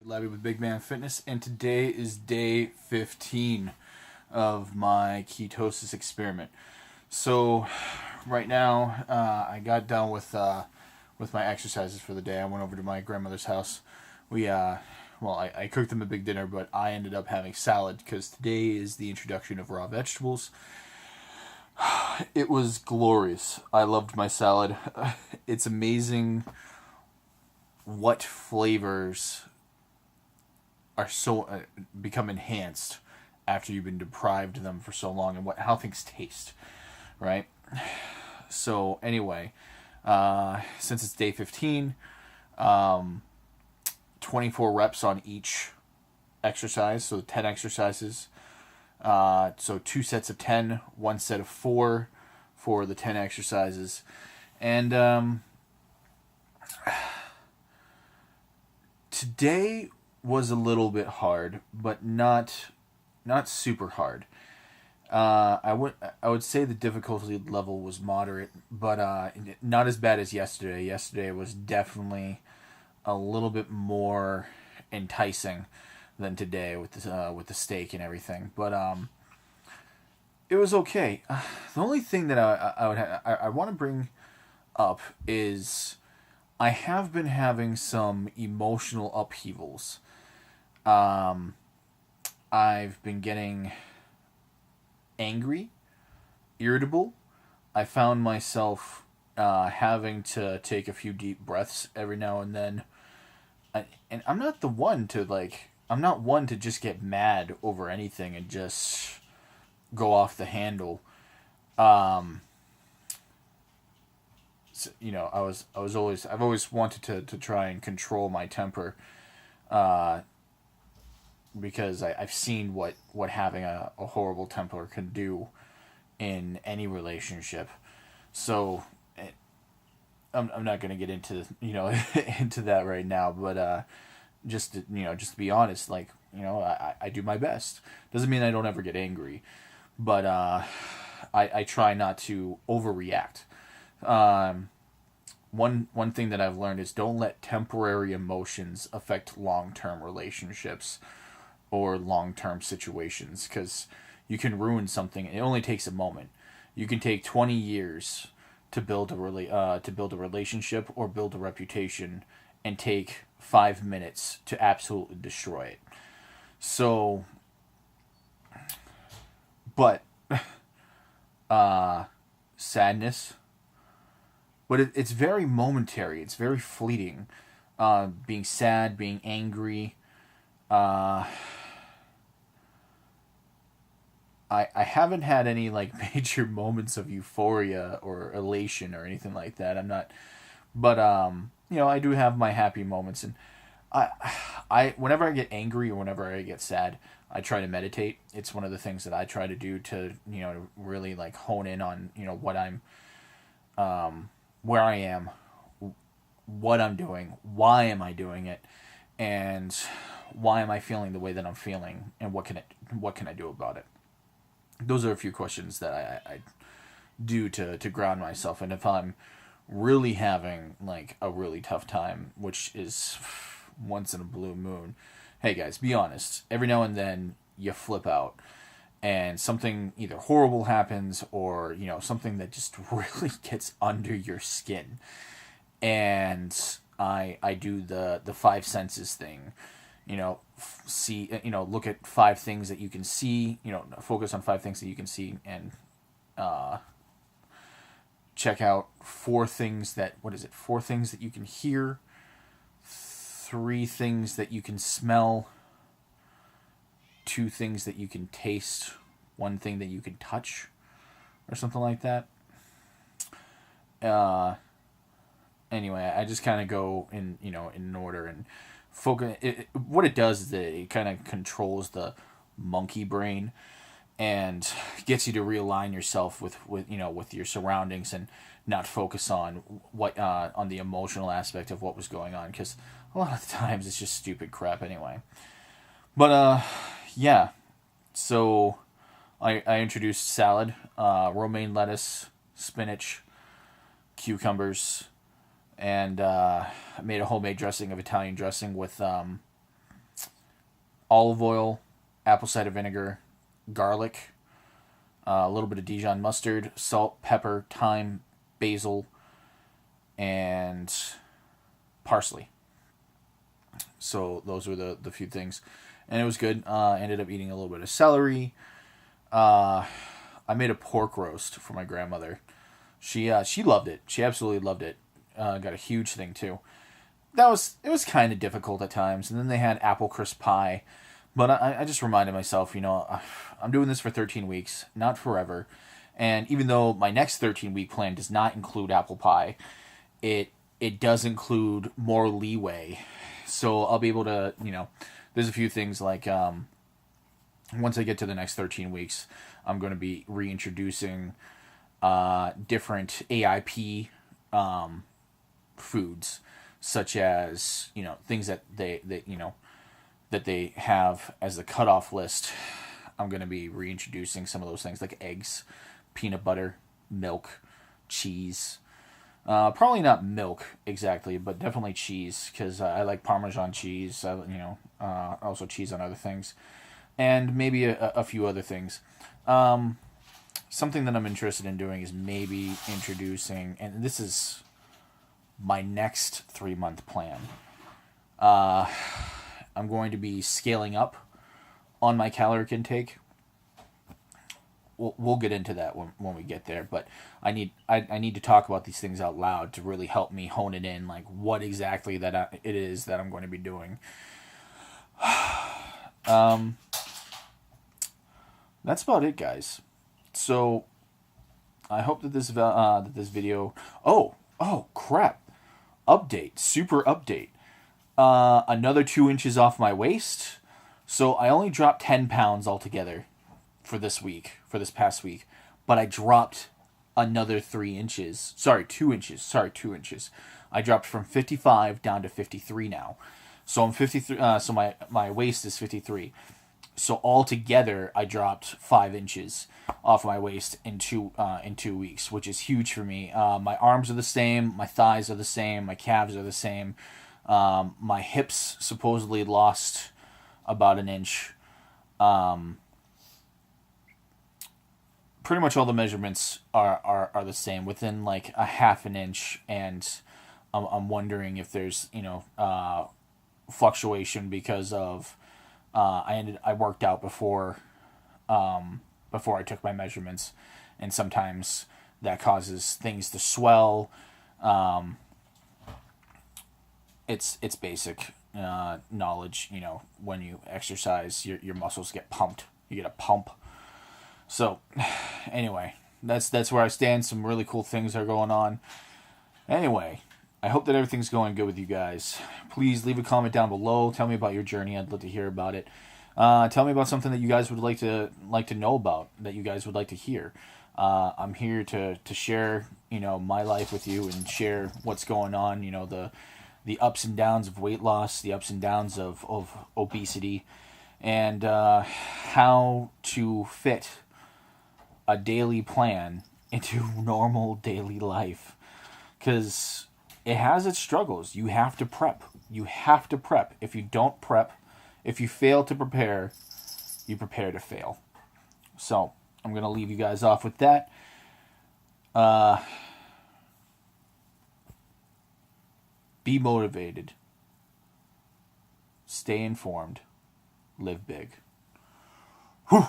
Labby with Big Man Fitness, and today is day 15 of my ketosis experiment. So, right now, I got done with my exercises for the day. I went over to my grandmother's house. I cooked them a big dinner, but I ended up having salad because today is the introduction of raw vegetables. It was glorious. I loved my salad. It's amazing what flavors are become enhanced after you've been deprived of them for so long, and how things taste, right? So anyway, since it's day 15, 24 reps on each exercise, so 10 exercises. So 2 sets of 10, 1 set of 4 for the 10 exercises. And today was a little bit hard, but not super hard. I would say the difficulty level was moderate, but not as bad as yesterday. Yesterday was definitely a little bit more enticing than today with the steak and everything. But it was okay. The only thing that I want to bring up is I have been having some emotional upheavals. I've been getting angry, irritable. I found myself having to take a few deep breaths every now and then. And I'm not one to just get mad over anything and just go off the handle. I've always wanted to try and control my temper, because I've seen what having a horrible temper can do in any relationship. So I'm not going to get into into that right now, but just to be honest, I do my best. Doesn't mean I don't ever get angry, but I try not to overreact. One thing that I've learned is don't let temporary emotions affect long-term relationships or long-term situations, because you can ruin something. It only takes a moment. You can take 20 years to build a relationship or build a reputation, and take 5 minutes to absolutely destroy it. So, but sadness, but it's very momentary. It's very fleeting. Being sad, being angry. I haven't had any major moments of euphoria or elation or anything like that. I'm not, but I do have my happy moments, and I whenever I get angry or whenever I get sad, I try to meditate. It's one of the things that I try to do to really hone in on what I'm, where I am, what I'm doing, why am I doing it, and why am I feeling the way that I'm feeling, and what can I do about it. Those are a few questions that I do to ground myself. And if I'm really having a really tough time, which is once in a blue moon, hey guys, be honest. Every now and then you flip out and something either horrible happens or something that just really gets under your skin. And I do the five senses thing. Look at 5 things that you can see, focus on 5 things that you can see, and check out 4 things that, 4 things that you can hear, 3 things that you can smell, 2 things that you can taste, 1 thing that you can touch, or something like that. Anyway, I just kind of go in order and focus. What it does is that it kind of controls the monkey brain and gets you to realign yourself with your surroundings and not focus on on the emotional aspect of what was going on, because a lot of the times it's just stupid crap anyway. But yeah, so I introduced salad, romaine lettuce, spinach, cucumbers, and I made a homemade dressing of Italian dressing with olive oil, apple cider vinegar, garlic, a little bit of Dijon mustard, salt, pepper, thyme, basil, and parsley. So those were the few things. And it was good. I ended up eating a little bit of celery. I made a pork roast for my grandmother. She loved it. She absolutely loved it. Got a huge thing too. It was kind of difficult at times. And then they had apple crisp pie. But I just reminded myself, I'm doing this for 13 weeks, not forever. And even though my next 13-week plan does not include apple pie, it does include more leeway. So I'll be able to, there's a few things like once I get to the next 13 weeks, I'm going to be reintroducing different AIP foods, such as, things that they have as the cutoff list. I'm going to be reintroducing some of those things like eggs, peanut butter, milk, cheese. Probably not milk exactly, but definitely cheese, because I like Parmesan cheese, also cheese on other things, and maybe a few other things. Something that I'm interested in doing is maybe introducing, and this is my next 3-month plan. I'm going to be scaling up on my caloric intake. We'll get into that when we get there, but I need to talk about these things out loud to really help me hone it in, like what exactly it is that I'm going to be doing. That's about it, guys. So I hope that this video. Oh crap! Super update. Another 2 inches off my waist. So I only dropped 10 pounds altogether for this past week, but I dropped another 3 inches. Sorry, 2 inches. I dropped from 55 down to 53 now. So I'm 53. So my waist is 53. So altogether, I dropped 5 inches off my waist in 2 weeks, which is huge for me. My arms are the same, my thighs are the same, my calves are the same. My hips supposedly lost about an inch. Pretty much all the measurements are the same, within like a half an inch, and I'm wondering if there's fluctuation because of I worked out before I took my measurements, and sometimes that causes things to swell. It's basic knowledge. When you exercise, your muscles get pumped. You get a pump. So, anyway, that's where I stand. Some really cool things are going on. Anyway, I hope that everything's going good with you guys. Please leave a comment down below. Tell me about your journey. I'd love to hear about it. Tell me about something that you guys would like to know about, that you guys would like to hear. I'm here to share, my life with you, and share what's going on. The ups and downs of weight loss, the ups and downs of obesity, and how to fit a daily plan into normal daily life. Because it has its struggles. You have to prep. If you don't prep, if you fail to prepare, you prepare to fail. So I'm going to leave you guys off with that. Be motivated. Stay informed. Live big. Whew.